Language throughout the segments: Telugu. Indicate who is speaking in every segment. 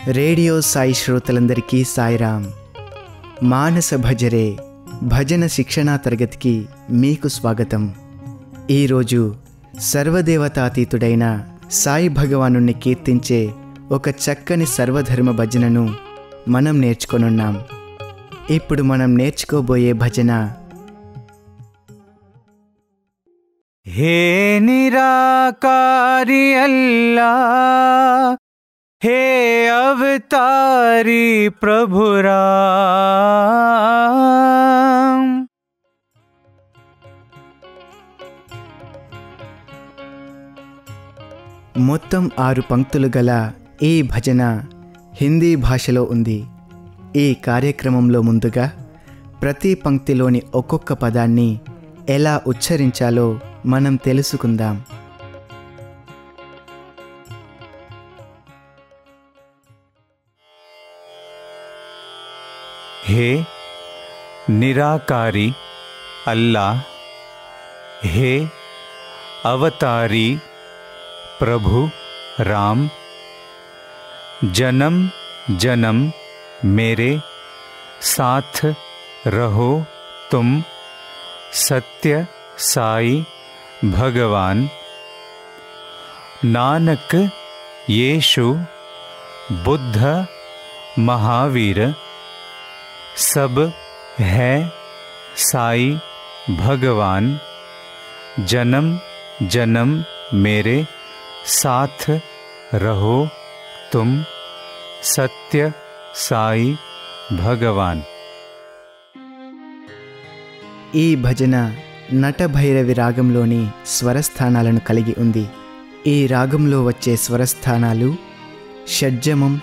Speaker 1: రేడియో సాయి శ్రోతలందరికీ సాయిరాం. మానస భజరే భజన శిక్షణా తరగతికి మీకు స్వాగతం. ఈరోజు సర్వదేవతాతీతుడైన సాయి భగవానుణ్ణి కీర్తించే ఒక చక్కని సర్వధర్మ భజనను మనం నేర్చుకొనున్నాం. ఇప్పుడు మనం నేర్చుకోబోయే భజన
Speaker 2: हे निराकारी अल्लाह, हे अवतारी प्रभु राम.
Speaker 1: మొత్తం 6 పంక్తులు గల ఈ భజన హిందీ భాషలో ఉంది. ఈ కార్యక్రమంలో ముందుగా ప్రతి పంక్తిలోని ఒక్కొక్క పదాన్ని ఎలా ఉచ్చరించాలో మనం తెలుసుకుందాం.
Speaker 2: हे निराकारी अल्लाह, हे अवतारी प्रभु राम. जन्म जन्म मेरे साथ रहो तुम, सत्य साई भगवान. नानक येशु बुद्ध महावीर, सब है साई भगवान. जन्म जन्म मेरे साथ रहो तुम, सत्य साई भगवान.
Speaker 1: ఈ భజన నటభైరవి రాగంలోని స్వరస్థానాలను కలిగి ఉంది. ఈ రాగంలో వచ్చే స్వరస్థానాలు షడ్జమం,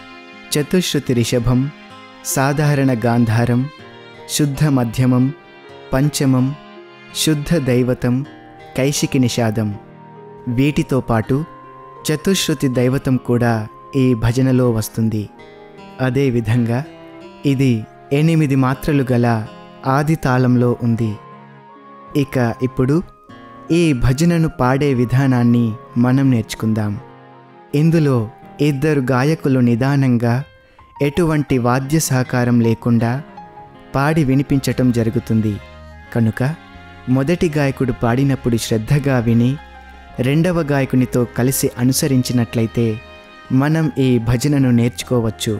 Speaker 1: చతుశ్రుతి రిషభం, సాధారణ గాంధారం, శుద్ధ మధ్యమం, పంచమం, శుద్ధ దైవతం, కైశికి నిషాదం. వీటితో పాటు చతుశ్రుతి దైవతం కూడా ఈ భజనలో వస్తుంది. అదేవిధంగా ఇది 8 మాత్రలు గల ఆది తాళంలో ఉంది. ఇక ఇప్పుడు ఈ భజనను పాడే విధానాన్ని మనం నేర్చుకుందాం. ఇందులో 2 గాయకులు నిదానంగా ఎటువంటి వాద్య సహకారం లేకుండా పాడి వినిపించటం జరుగుతుంది. కనుక మొదటి గాయకుడు పాడినప్పుడు శ్రద్ధగా విని రెండవ గాయకునితో కలిసి అనుసరించినట్లయితే మనం ఈ భజనను నేర్చుకోవచ్చు.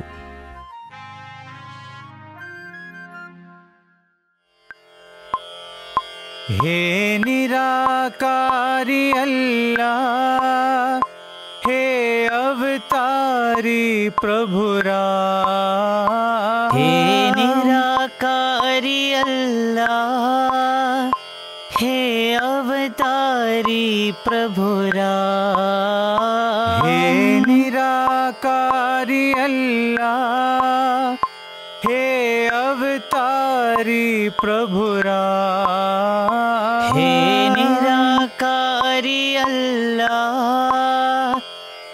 Speaker 2: हे निराकारी अल्लाह, हे अवतारी प्रभु राम.
Speaker 3: हे निराकारी अल्लाह, हे अवतारी प्रभु राम.
Speaker 2: हे निराकारी अल्लाह, हे अवतारी प्रभु राम.
Speaker 3: हे निराकारी अल्लाह,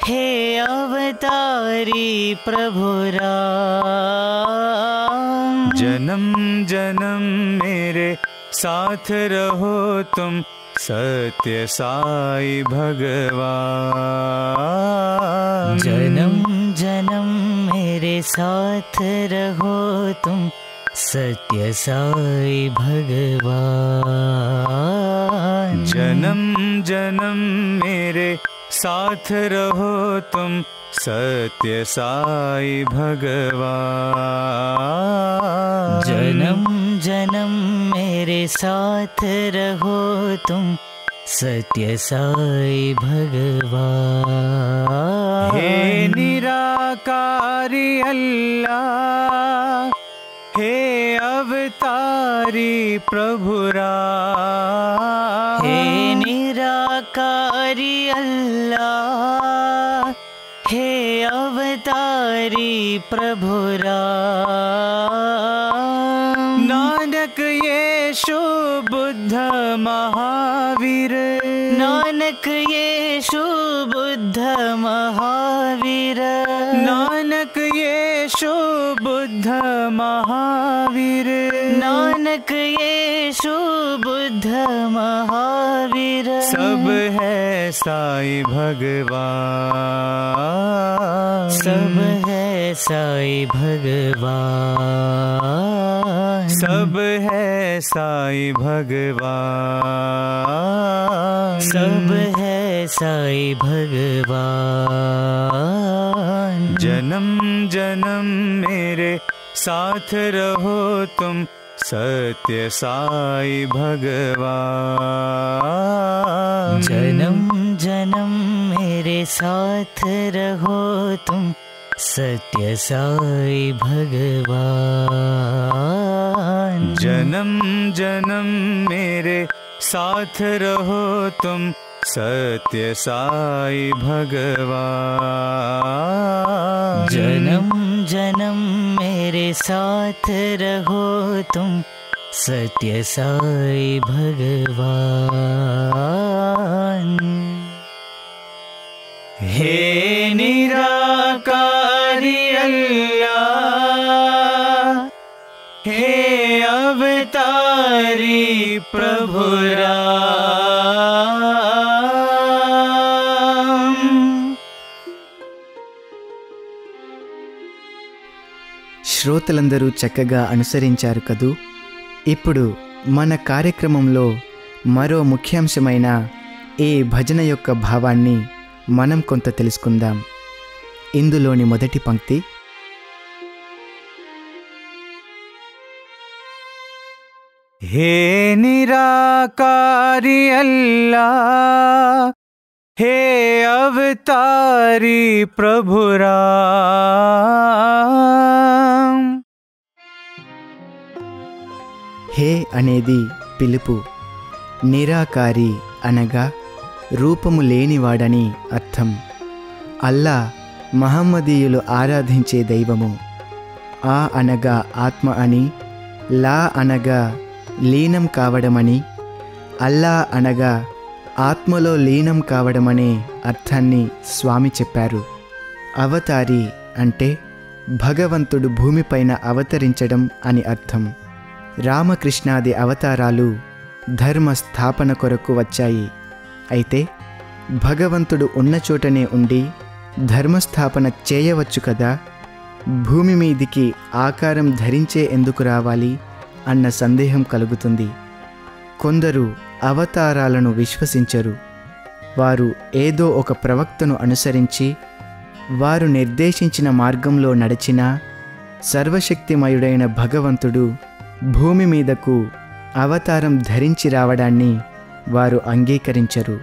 Speaker 3: हे अवतारी प्रभु राम.
Speaker 2: जन्म जन्म मेरे साथ रहो तुम, सत्य साई भगवान.
Speaker 3: जन्म जन्म मेरे साथ रहो तुम, सत्य साई भगवान.
Speaker 2: जन्म जन्म मेरे साथ रहो तुम, सत्य साई भगवान.
Speaker 3: जन्म जन्म मेरे साथ रहो तुम, सत्य साई भगवान.
Speaker 2: हे निराकारी अल्लाह, हे अवतारी प्रभु राम.
Speaker 3: हे निराकारी अल्लाह, हे अवतारी प्रभु राम.
Speaker 2: नानक येशु बुद्ध महावीर,
Speaker 3: नानक येशु बुद्ध महावीर.
Speaker 2: नानक येशु बुद्ध महावीर.
Speaker 3: नानक येशु बुद्ध महावीर.
Speaker 2: सब है साई भगवान.
Speaker 3: सब है साई भगवान,
Speaker 2: सब है साई भगवान,
Speaker 3: सब है साई भगवान।
Speaker 2: जन्म जन्म मेरे साथ रहो तुम, सत्य साई भगवान।
Speaker 3: जन्म जन्म मेरे साथ रहो तुम, सत्य साई भगवान।
Speaker 2: जन्म जन्म मेरे साथ रहो तुम, सत्य साई भगवान।
Speaker 3: जन्म जन्म मेरे साथ रहो तुम, सत्य साई भगवान।
Speaker 2: हे निराकारी अल्लाह, हे अवतारी प्रभु राम।
Speaker 1: శ్రోతలందరూ చక్కగా అనుసరించారు కదూ. ఇప్పుడు మన కార్యక్రమంలో మరో ముఖ్యాంశమైన ఈ భజన యొక్క భావాన్ని మనం కొంత తెలుసుకుందాం. ఇందులోని మొదటి పంక్తి,
Speaker 2: हे निराकारी अल्लाह, हे अवतारी प्रभु राम।
Speaker 1: హే అనేది పిలుపు, నిరాకారి అనగా రూపము లేనివాడని అర్థం. అల్లా మహమ్మదీయులు ఆరాధించే దైవము. ఆ అనగా ఆత్మ అని, లా అనగా లీనం కావడమని, అల్లా అనగా ఆత్మలో లీనం కావడమనే అర్థాన్ని స్వామి చెప్పారు. అవతారి అంటే భగవంతుడు భూమిపైన అవతరించడం అని అర్థం. రామకృష్ణాది అవతారాలు ధర్మ స్థాపన కొరకు వచ్చాయి. అయితే భగవంతుడు ఉన్న చోటనే ఉండి ధర్మస్థాపన చేయవచ్చు కదా, భూమి మీదికి ఆకారం ధరించే ఎందుకు రావాలి అన్న సందేహం కలుగుతుంది. కొందరు అవతారాలను విశ్వసించరు. వారు ఏదో ఒక ప్రవక్తను అనుసరించి వారు నిర్దేశించిన మార్గంలో నడిచినా సర్వశక్తిమయుడైన భగవంతుడు భూమి మీదకు అవతారం ధరించి రావడాన్ని వారు అంగీకరించరు.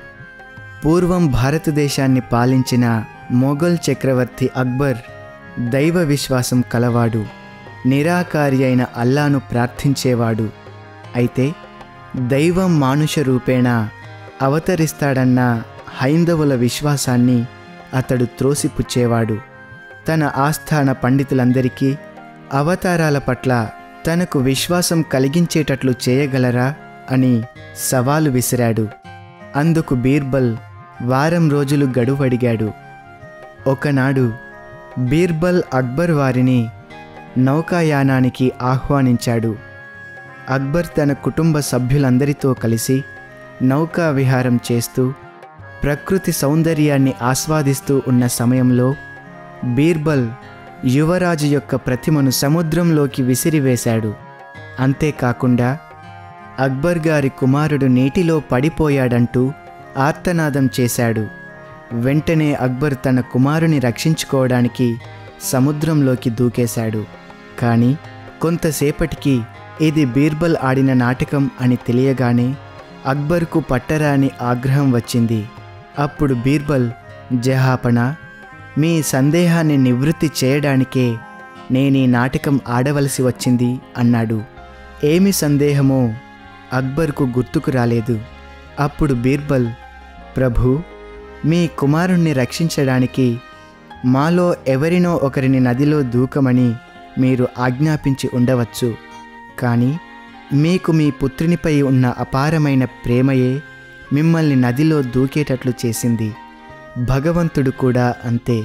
Speaker 1: పూర్వం భారతదేశాన్ని పాలించిన మొఘల్ చక్రవర్తి అక్బర్ దైవ విశ్వాసం కలవాడు, నిరాకారి అయిన అల్లాను ప్రార్థించేవాడు. అయితే దైవం మానుష రూపేణ అవతరిస్తాడన్న హైందవుల విశ్వాసాన్ని అతడు త్రోసిపుచ్చేవాడు. తన ఆస్థాన పండితులందరికీ అవతారాల పట్ల తనకు విశ్వాసం కలిగించేటట్లు చేయగలరా అని సవాలు విసిరాడు. అందుకు బీర్బల్ వారం రోజులు గడువడిగాడు. ఒకనాడు బీర్బల్ అక్బర్ వారిని నౌకాయానానికి ఆహ్వానించాడు. అక్బర్ తన కుటుంబ సభ్యులందరితో కలిసి నౌకా విహారం చేస్తూ ప్రకృతి సౌందర్యాన్ని ఆస్వాదిస్తూ ఉన్న సమయంలో బీర్బల్ యువరాజు యొక్క ప్రతిమను సముద్రంలోకి విసిరివేశాడు. అంతేకాకుండా అక్బర్ గారి కుమారుడు నీటిలో పడిపోయాడంటూ ఆర్తనాదం చేశాడు. వెంటనే అక్బర్ తన కుమారుని రక్షించుకోవడానికి సముద్రంలోకి దూకేశాడు. కానీ కొంతసేపటికి ఇది బీర్బల్ ఆడిన నాటకం అని తెలియగానే అక్బర్కు పట్టరాని ఆగ్రహం వచ్చింది. అప్పుడు బీర్బల్, జహాపనా, మీ సందేహాన్ని నివృత్తి చేయడానికే నేనీ నాటకం ఆడవలసి వచ్చింది అన్నాడు. ఏమి సందేహమో అక్బర్కు గుర్తుకు రాలేదు. అప్పుడు బీర్బల్, ప్రభూ, మీ కుమారుణ్ణి రక్షించడానికి మాలో ఎవరినో ఒకరిని నదిలో దూకమని మీరు ఆజ్ఞాపించి ఉండవచ్చు. కానీ మీకు మీ పుత్రునిపై ఉన్న అపారమైన ప్రేమయే మిమ్మల్ని నదిలో దూకేటట్లు చేసింది. భగవంతుడు కూడా అంతే.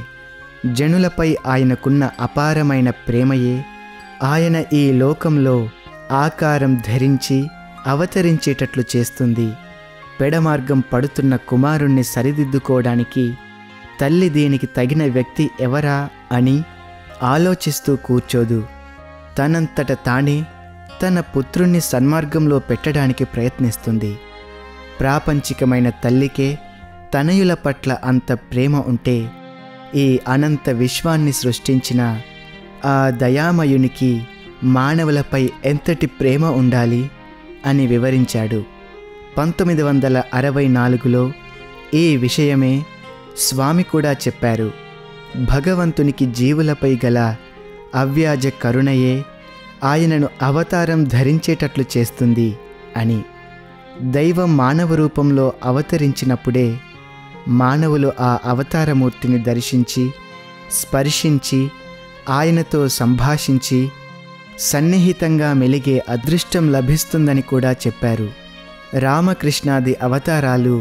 Speaker 1: జనులపై ఆయనకున్న అపారమైన ప్రేమయే ఆయన ఈ లోకంలో ఆకారం ధరించి అవతరించేటట్లు చేస్తుంది. పెడమార్గం పడుతున్న కుమారుణ్ణి సరిదిద్దుకోవడానికి తల్లి దీనికి తగిన వ్యక్తి ఎవరా అని ఆలోచిస్తూ కూర్చోదు. తనంతట తానే తన పుత్రుణ్ణి సన్మార్గంలో పెట్టడానికి ప్రయత్నిస్తుంది. ప్రాపంచికమైన తల్లికే తనయుల పట్ల అంత ప్రేమ ఉంటే ఈ అనంత విశ్వాన్ని సృష్టించిన ఆ దయామయునికి మానవులపై ఎంతటి ప్రేమ ఉండాలి అని వివరించాడు. 1964లో ఈ విషయమే స్వామి కూడా చెప్పారు. భగవంతునికి జీవులపై గల అవ్యాజ కరుణయే ఆయనను అవతారం ధరించేటట్లు చేస్తుంది అని. దైవం మానవ రూపంలో అవతరించినప్పుడే మానవులు ఆ అవతారమూర్తిని దర్శించి, స్పర్శించి, ఆయనతో సంభాషించి సన్నిహితంగా మెలిగే అదృష్టం లభిస్తుందని కూడా చెప్పారు. రామకృష్ణాది అవతారాలు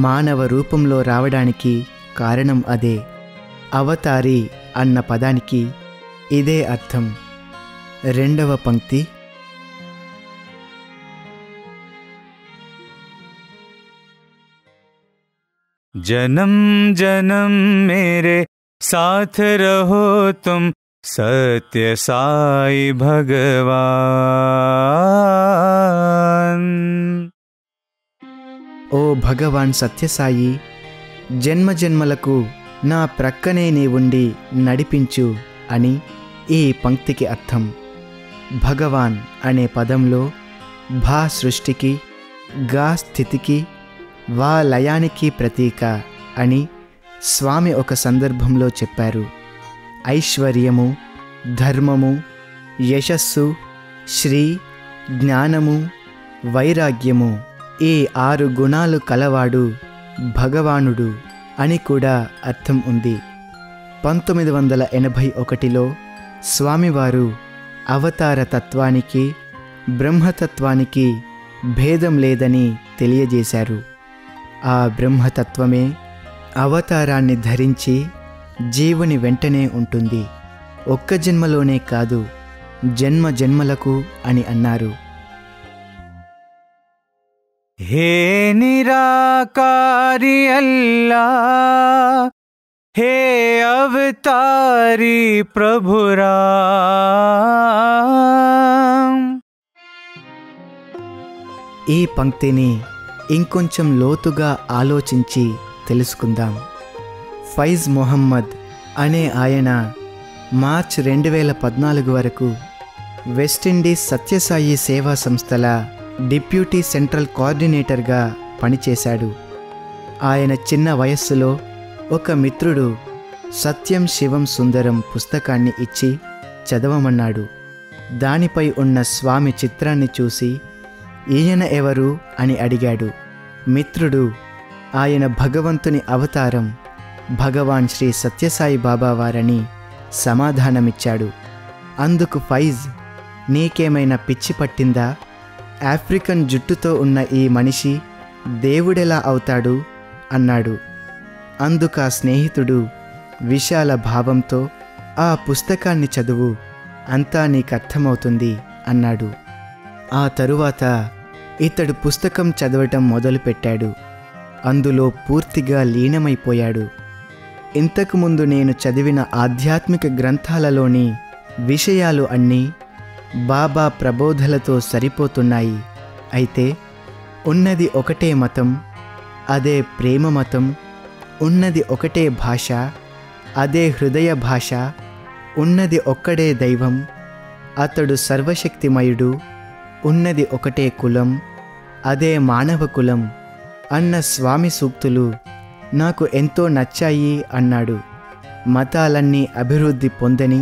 Speaker 1: మానవ రూపంలో రావడానికి కారణం అదే. అవతారి అన్న పదానికి ఇదే అర్థం. 2వ పంక్తి.
Speaker 2: जन्म जन्म मेरे साथ रहो तुम सत्य साई भगवान।
Speaker 1: ఓ భగవాన్ సత్యసాయి, జన్మజన్మలకు నా ప్రక్కనే నీ ఉండి నడిపించు అని ఈ పంక్తికి అర్థం. భగవాన్ అనే పదంలో భా సృష్టికి, గా స్థితికి, వా లయానికి ప్రతీక అని స్వామి ఒక సందర్భంలో చెప్పారు. ఐశ్వర్యము, ధర్మము, యశస్సు, శ్రీ, జ్ఞానము, వైరాగ్యము ఈ 6 గుణాలు కలవాడు భగవానుడు అని కూడా అర్థం ఉంది. 1981లో స్వామివారు అవతార తత్వానికి, బ్రహ్మతత్వానికి భేదం లేదని తెలియజేశారు. ఆ బ్రహ్మతత్వమే అవతారాన్ని ధరించి జీవుని వెంటనే ఉంటుంది. ఒక్క జన్మలోనే కాదు, జన్మ జన్మలకు అని అన్నారు.
Speaker 2: हे निराकारी अल्लाह, हे अवतारी प्रभु राम।
Speaker 1: ఈ పంక్తిని ఇంకొంచెం లోతుగా ఆలోచించి తెలుసుకుందాం. ఫైజ్ మొహమ్మద్ అనే ఆయన మార్చ్ 2014 వరకు వెస్టిండీస్ సత్యసాయి సేవా సంస్థల డిప్యూటీ సెంట్రల్ కోఆర్డినేటర్గా పనిచేశాడు. ఆయన చిన్న వయస్సులో ఒక మిత్రుడు సత్యం శివం సుందరం పుస్తకాన్ని ఇచ్చి చదవమన్నాడు. దానిపై ఉన్న స్వామి చిత్రాన్ని చూసి ఈయన ఎవరు అని అడిగాడు. మిత్రుడు ఆయన భగవంతుని అవతారం భగవాన్ శ్రీ సత్యసాయి బాబా వారని సమాధానమిచ్చాడు. అందుకు ఫైజ్, నీకేమైనా పిచ్చి పట్టిందా? ఆఫ్రికన్ జుట్టుతో ఉన్న ఈ మనిషి దేవుడెలా అవుతాడు అన్నాడు. అందుకు ఆ స్నేహితుడు విశాల భావంతో, ఆ పుస్తకాన్ని చదువు, అంతా నీకర్థమవుతుంది అన్నాడు. ఆ తరువాత ఇతడు పుస్తకం చదవటం మొదలుపెట్టాడు. అందులో పూర్తిగా లీనమైపోయాడు. ఇంతకుముందు నేను చదివిన ఆధ్యాత్మిక గ్రంథాలలోని విషయాలు అన్నీ బాబా ప్రబోధలతో సరిపోతున్నాయి. అయితే ఉన్నది ఒకటే మతం, అదే ప్రేమ మతం. ఉన్నది ఒకటే భాష, అదే హృదయ భాష. ఉన్నది ఒక్కడే దైవం, అతడు సర్వశక్తిమయుడు. ఉన్నది ఒకటే కులం, అదే మానవ కులం అన్న స్వామి సూక్తులు నాకు ఎంతో నచ్చాయి అన్నాడు. మతాలన్నీ అభివృద్ధి పొందని,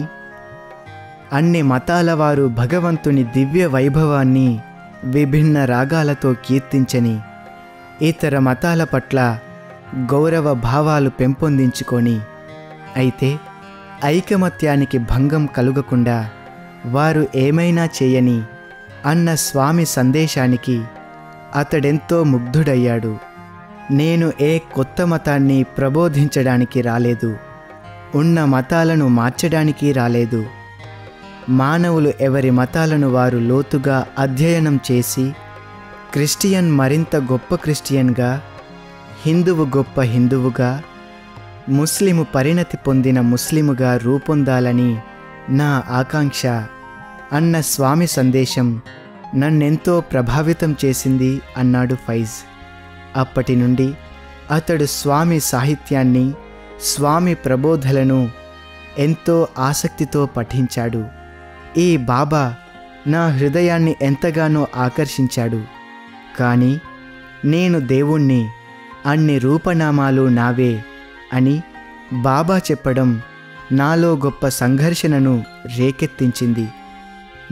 Speaker 1: అన్ని మతాల వారు భగవంతుని దివ్య వైభవాన్ని విభిన్న రాగాలతో కీర్తించని, ఇతర మతాల పట్ల గౌరవ భావాలు పెంపొందించుకొని, అయితే ఐకమత్యానికి భంగం కలుగకుండా వారు ఏమైనా చేయని అన్న స్వామి సందేశానికి అతడెంతో ముగ్ధుడయ్యాడు. నేను ఏ కొత్త మతాన్ని ప్రబోధించడానికి రాలేదు, ఉన్న మతాలను మార్చడానికి రాలేదు. మానవులు ఎవరి మతాలను వారు లోతుగా అధ్యయనం చేసి, క్రిస్టియన్ మరింత గొప్ప క్రిస్టియన్గా, హిందువు గొప్ప హిందువుగా, ముస్లిము పరిణతి పొందిన ముస్లిముగా రూపొందాలని నా ఆకాంక్ష అన్న స్వామి సందేశం నన్నెంతో ప్రభావితం చేసింది అన్నాడు ఫైజ్. అప్పటి నుండి అతడు స్వామి సాహిత్యాన్ని, స్వామి ప్రబోధలను ఎంతో ఆసక్తితో పఠించాడు. ఈ బాబా నా హృదయాన్ని ఎంతగానో ఆకర్షించాడు. కానీ నేను దేవుణ్ణి, అన్ని రూపనామాలు నావే అని బాబా చెప్పడం నాలో గొప్ప సంఘర్షణను రేకెత్తించింది.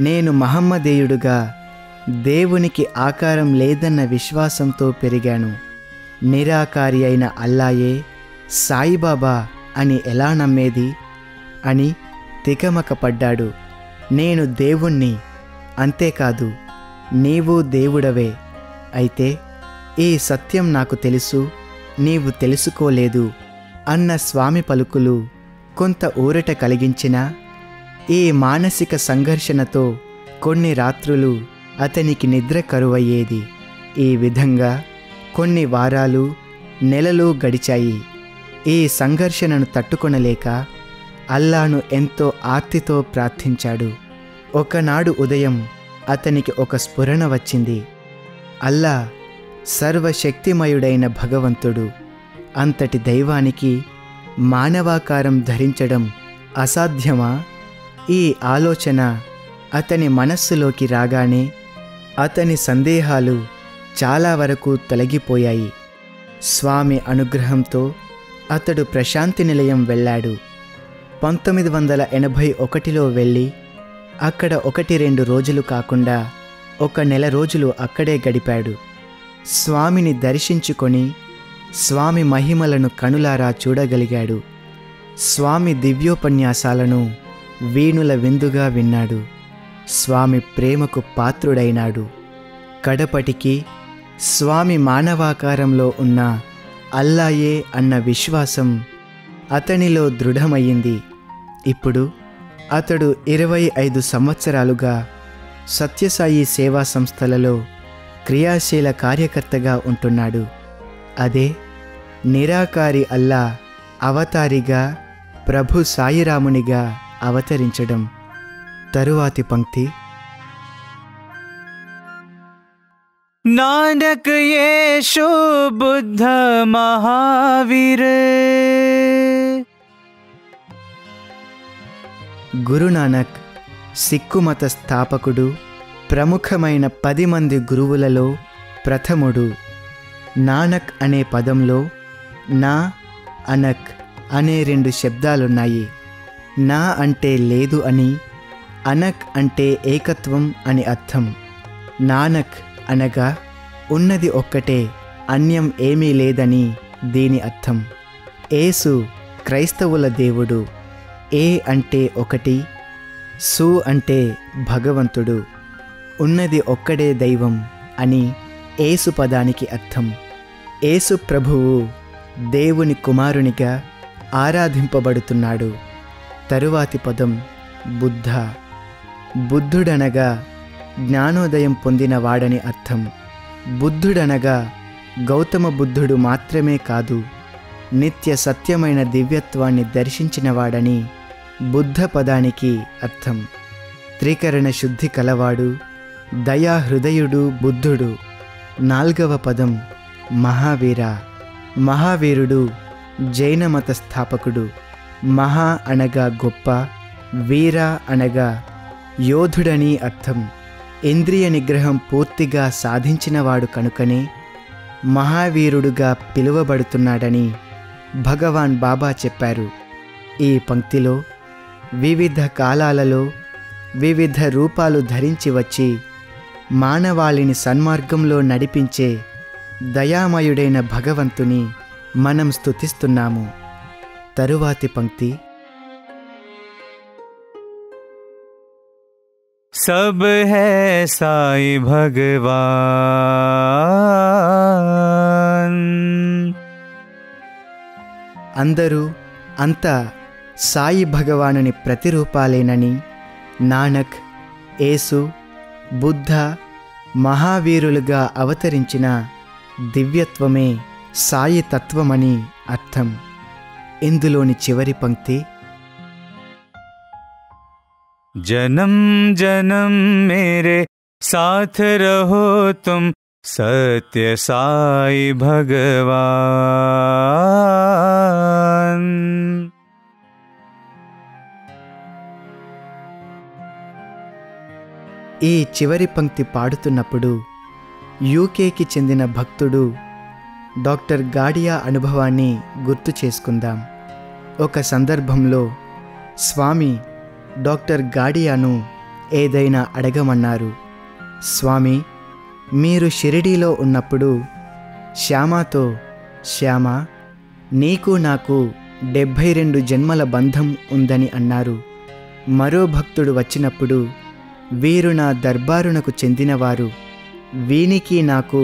Speaker 1: నేను మహమ్మదీయుడుగా దేవునికి ఆకారం లేదన్న విశ్వాసంతో పెరిగాను. నిరాకారి అయిన అల్లాయే సాయిబాబా అని ఎలా నమ్మేది అని తికమకపడ్డాడు. నేను దేవుణ్ణి, అంతేకాదు నీవు దేవుడవే. అయితే ఈ సత్యం నాకు తెలుసు, నీవు తెలుసుకోలేదు అన్న స్వామి పలుకులు కొంత ఊరట కలిగించినా ఈ మానసిక సంఘర్షణతో కొన్ని రాత్రులు అతనికి నిద్ర కరువయ్యేది. ఈ విధంగా కొన్ని వారాలు, నెలలు గడిచాయి. ఈ సంఘర్షణను తట్టుకొనలేక అల్లాను ఎంతో ఆర్తితో ప్రార్థించాడు. ఒకనాడు ఉదయం అతనికి ఒక స్ఫురణ వచ్చింది. అల్లా సర్వశక్తిమయుడైన భగవంతుడు. అంతటి దైవానికి మానవాకారం ధరించడం అసాధ్యమా? ఈ ఆలోచన అతని మనస్సులోకి రాగానే అతని సందేహాలు చాలా వరకు తొలగిపోయాయి. స్వామి అనుగ్రహంతో అతడు ప్రశాంతి నిలయం వెళ్ళాడు. 1981లో వెళ్ళి అక్కడ 1-2 రోజులు కాకుండా 1 నెల రోజులు అక్కడే గడిపాడు. స్వామిని దర్శించుకొని స్వామి మహిమలను కనులారా చూడగలిగాడు. స్వామి దివ్యోపన్యాసాలను వీణుల విందుగా విన్నాడు. స్వామి ప్రేమకు పాత్రుడైనాడు. కడపటికి స్వామి మానవాకారంలో ఉన్న అల్లాయే అన్న విశ్వాసం అతనిలో దృఢమయ్యింది. ఇప్పుడు అతడు 25 సంవత్సరాలుగా సత్యసాయి సేవా సంస్థలలో క్రియాశీల కార్యకర్తగా ఉంటున్నాడు. అదే నిరాకారి అల్లా అవతారిగా ప్రభు సాయిరామునిగా అవతరించడం. తరువాతి పంక్తి.
Speaker 2: नानक येशु बुद्ध महावीर.
Speaker 1: గురునానక్ సిక్కు మత స్థాపకుడు, ప్రముఖమైన 10 మంది గురువులలో ప్రథముడు. నానక్ అనే పదంలో నా, అనక్ అనే 2 శబ్దాలున్నాయి. నా అంటే లేదు అని, అనక్ అంటే ఏకత్వం అని అర్థం. నానక్ అనగా ఉన్నది ఒక్కటే, అన్యం ఏమీ లేదని దీని అర్థం. యేసు క్రైస్తవుల దేవుడు. ఏ అంటే ఒకటి, సు అంటే భగవంతుడు. ఉన్నది ఒక్కడే దైవం అని యేసు పదానికి అర్థం. యేసు ప్రభువు దేవుని కుమారునిగా ఆరాధింపబడుతున్నాడు. తరువాతి పదం బుద్ధ. బుద్ధుడనగా జ్ఞానోదయం పొందినవాడని అర్థం. బుద్ధుడనగా గౌతమ బుద్ధుడు మాత్రమే కాదు, నిత్య సత్యమైన దివ్యత్వాన్ని దర్శించినవాడని బుద్ధ పదానికి అర్థం. త్రికరణ శుద్ధి కలవాడు, దయాహృదయుడు బుద్ధుడు. 4వ పదం మహావీర. మహావీరుడు జైన మత స్థాపకుడు. మహా అనగా గొప్ప, వీర అనగా యోధుడని అర్థం. ఇంద్రియ నిగ్రహం పూర్తిగా సాధించినవాడు కనుకనే మహావీరుడుగా పిలువబడుతున్నాడని భగవాన్ బాబా చెప్పారు. ఈ పంక్తిలో వివిధ కాలాలలో వివిధ రూపాలు ధరించి వచ్చి మానవాళిని సన్మార్గంలో నడిపించే దయామయుడైన భగవంతుని మనం స్తుతిస్తున్నాము. తరువాతి పంక్తి.
Speaker 2: सब है साई भगवान.
Speaker 1: అందరూ అంతా సాయి భగవానుని ప్రతిరూపాలేనని నానక్, యేసు, బుద్ధ మహావీరులుగా అవతరించిన దివ్యత్వమే సాయి తత్వమని అర్థం. ఇందులోని చివరి పంక్తి,
Speaker 2: जन्म जन्म मेरे साथ रहो तुम सत्य साई भगवान।
Speaker 1: ఈ చివరి పంక్తి పాడుతున్నప్పుడు యూకేకి చెందిన భక్తుడు డాక్టర్ గాడియా అనుభవాన్ని గుర్తు చేసుకుందాం. ఒక సందర్భంలో స్వామి డాక్టర్ గాడియాను ఏదైనా అడగమన్నారు. స్వామి, మీరు షిరిడీలో ఉన్నప్పుడు శ్యామతో, శ్యామ, నీకు నాకు 72 జన్మల బంధం ఉందని అన్నారు. మరో భక్తుడు వచ్చినప్పుడు, వీరు నా దర్బారునకు చెందినవారు, వీనికి నాకు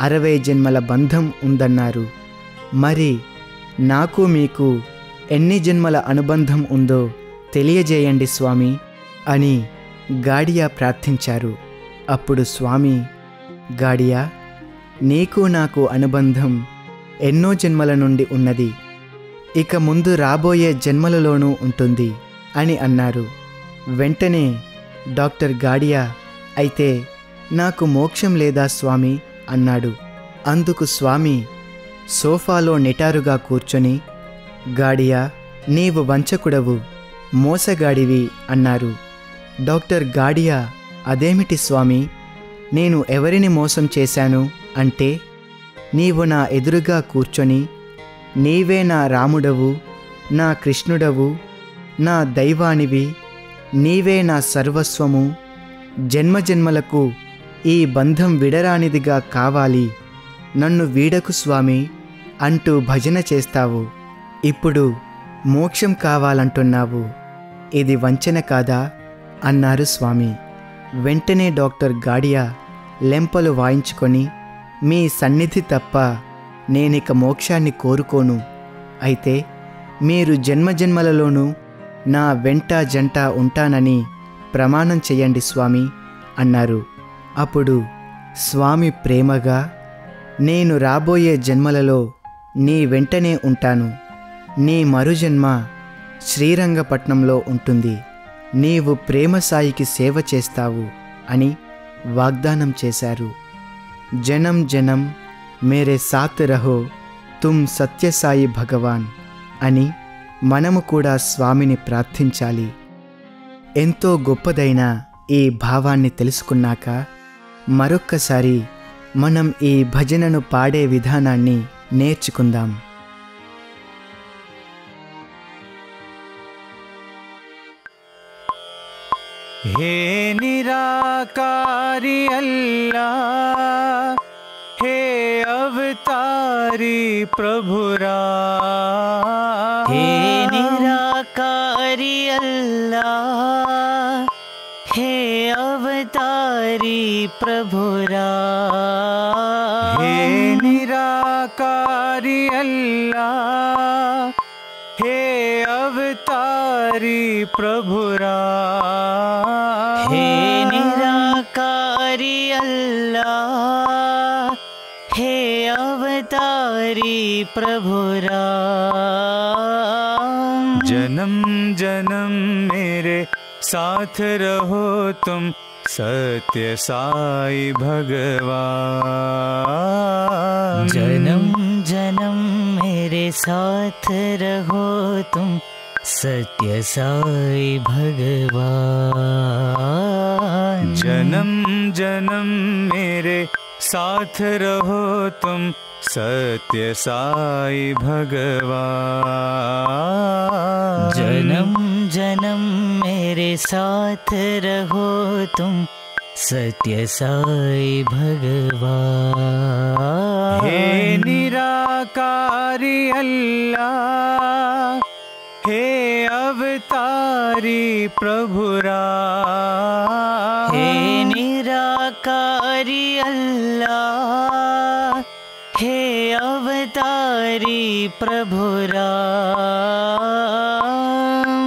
Speaker 1: 60 జన్మల బంధం ఉందన్నారు. మరి నాకు మీకు ఎన్ని జన్మల అనుబంధం ఉందో తెలియజేయండి స్వామి అని గాడియా ప్రార్థించారు. అప్పుడు స్వామి, గాడియా, నీకు నాకు అనుబంధం ఎన్నో జన్మల నుండి ఉన్నది, ఇక ముందు రాబోయే జన్మలలోనూ ఉంటుంది అని అన్నారు. వెంటనే డాక్టర్ గాడియా, అయితే నాకు మోక్షం లేదా స్వామి అన్నాడు. అందుకు స్వామి సోఫాలో నిటారుగా కూర్చొని, గాడియా, నీవు వంచకుడవు, మోసగాడివి అన్నారు. డాక్టర్ గాడియా, అదేమిటి స్వామి, నేను ఎవరిని మోసం చేశాను అంటే, నీవు నా ఎదురుగా కూర్చొని నీవే నా రాముడవు, నా కృష్ణుడవు, నా దైవానివి, నీవే నా సర్వస్వము, జన్మజన్మలకు ఈ బంధం విడరానిదిగా కావాలి, నన్ను వీడకు స్వామి అంటూ భజన చేస్తావు. ఇప్పుడు మోక్షం కావాలంటున్నావు, ఇది వంచన కాదా అన్నారు స్వామి. వెంటనే డాక్టర్ గాడియా లెంపలు వాయించుకొని, మీ సన్నిధి తప్ప నేనిక మోక్షాన్ని కోరుకోను, అయితే మీరు జన్మజన్మలలోనూ నా వెంట జంట ఉంటానని ప్రమాణం చెయ్యండి స్వామి అన్నారు. అప్పుడు స్వామి ప్రేమగా, నేను రాబోయే జన్మలలో నీ వెంటనే ఉంటాను, నీ మరుజన్మ శ్రీరంగపట్నంలో ఉంటుంది, నీవు ప్రేమ సాయికి సేవ చేస్తావు అని వాగ్దానం చేశారు. జనం జనం మేరే సాత్ రహో తుమ్ సత్యసాయి భగవాన్ అని మనము కూడా స్వామిని ప్రార్థించాలి. ఎంతో గొప్పదైన ఈ భావాన్ని తెలుసుకున్నాక మరొక్కసారి మనం ఈ భజనను పాడే విధానాన్ని నేర్చుకుందాం.
Speaker 2: हे निराकारी अल्लाह, हे अवतारी प्रभु राम।
Speaker 3: हे निराकारी अल्लाह, हे अवतारी प्रभु राम।
Speaker 2: हे निराकारी अल्लाह, हे अवतारी प्रभु राम।
Speaker 3: हे निराकारी अल्लाह, हे अवतारी प्रभु राम।
Speaker 2: जन्म जन्म मेरे साथ रहो तुम सत्य साई भगवान।
Speaker 3: जन्म जन्म मेरे साथ रहो तुम सत्य साई भगवान।
Speaker 2: जन्म जन्म मेरे साथ रहो तुम सत्य साई भगवान।
Speaker 3: जन्म जन्म मेरे साथ रहो तुम सत्य साई भगवान।
Speaker 2: हे निराकारी अल्लाह, हे अवतारी प्रभु राम।
Speaker 3: हे निराकारी अल्लाह, हे अवतारी प्रभु राम।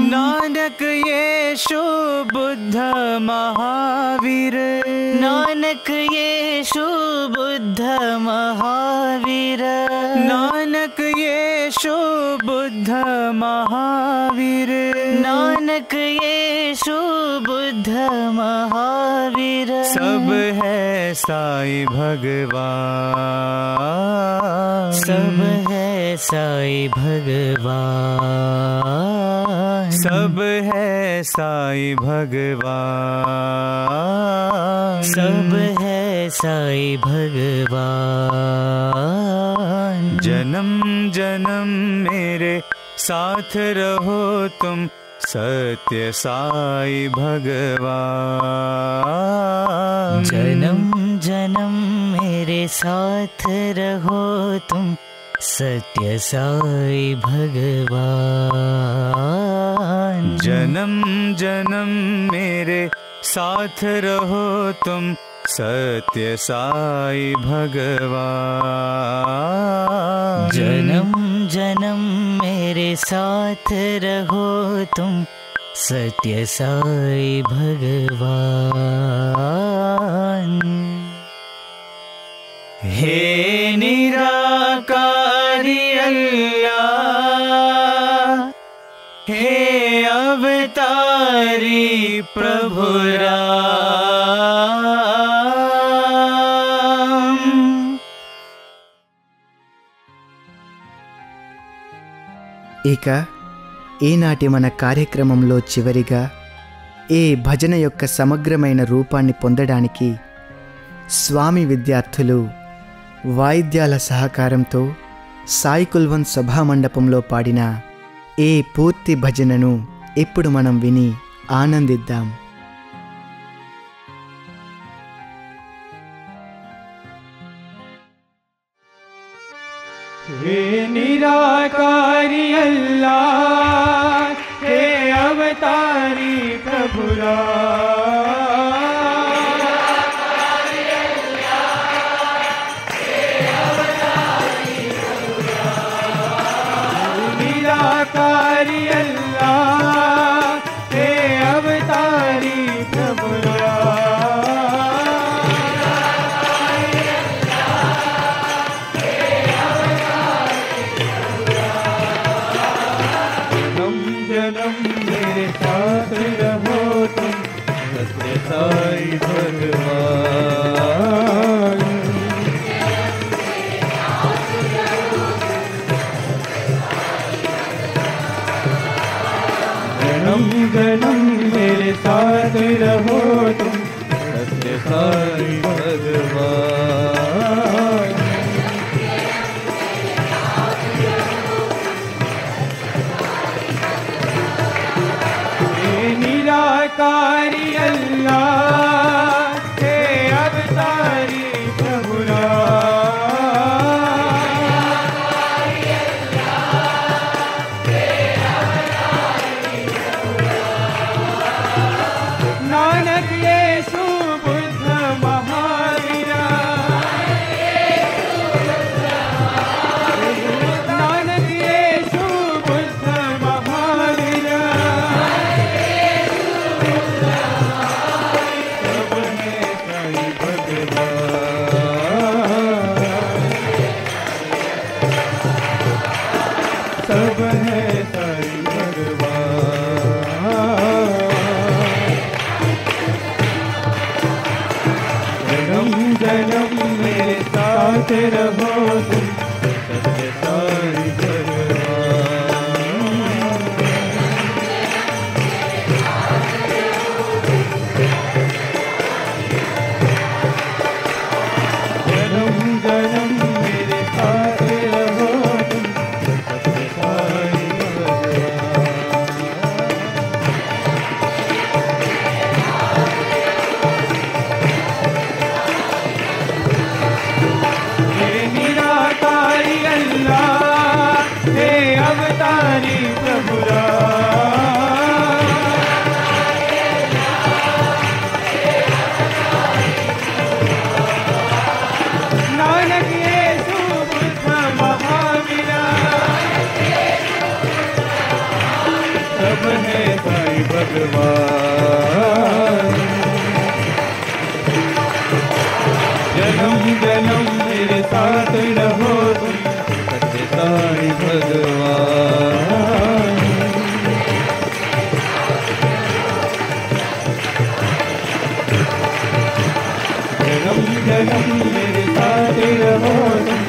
Speaker 2: नानक येशु बुद्ध महावीर,
Speaker 3: नानक येशु बुद्ध महावीर।
Speaker 2: नानक येशु यीशु बुद्ध महावीर।
Speaker 3: नानक यीशु बुद्ध महावीर।
Speaker 2: सब है साई भगवान।
Speaker 3: सब है साई भगवान।
Speaker 2: सब है साई भगवान।
Speaker 3: सब है साई भगवान।
Speaker 2: जन्म जन्म मेरे साथ रहो तुम, सत्य साई भगवान।
Speaker 3: जन्म जन्म मेरे साथ रहो तुम, सत्य साई भगवान।
Speaker 2: जन्म जन्म मेरे साथ रहो तुम, सत्य साई भगवान।
Speaker 3: जन्म जन्म मेरे साथ रहो तुम, सत्य साई भगवान।
Speaker 2: हे निराकारी अल्लाह, हे अवतारी प्रभु राम।
Speaker 1: ఇక ఈనాటి మన కార్యక్రమంలో చివరిగా ఈ భజన యొక్క సమగ్రమైన రూపాన్ని పొందడానికి స్వామి విద్యార్థులు వాయిద్యాల సహకారంతో సాయి కుల్వంత్ సభామండపంలో పాడిన ఈ పూర్తి భజనను ఇప్పుడు మనం విని ఆనందిద్దాం.
Speaker 2: हे निराकारी अल्लाह, हे अवतारी प्रभु निराकारी अल्लाह, हे अवतारी प्रभु जन्म मेरे साथ रहो तुम, सत्य साई भगवान। जन्म जन्म मेरे साथ रहो तुम, सत्य साई भगवान। निराकारी अल्लाह, हे अवतारी प्रभु नानक यीशु बुद्ध महावीर। नानक यीशु बुद्ध महावीर। सब है साई भगवान। जन्म जन्म मेरे साथ रहो तुम, सत्य साई भगवान। जन्म जन्म मेरे साथ रहो तुम, सत्य साई भगवान। हे निराकारी अल्लाह, हे अवतारी प्रभु नानक यीशु बुद्ध महावीर। सब है साई भगवान। जन्म जन्म मेरे साथ रहो तुम, सत्य साई भगवान। जन्म जन्म मेरे साथ रहो तुम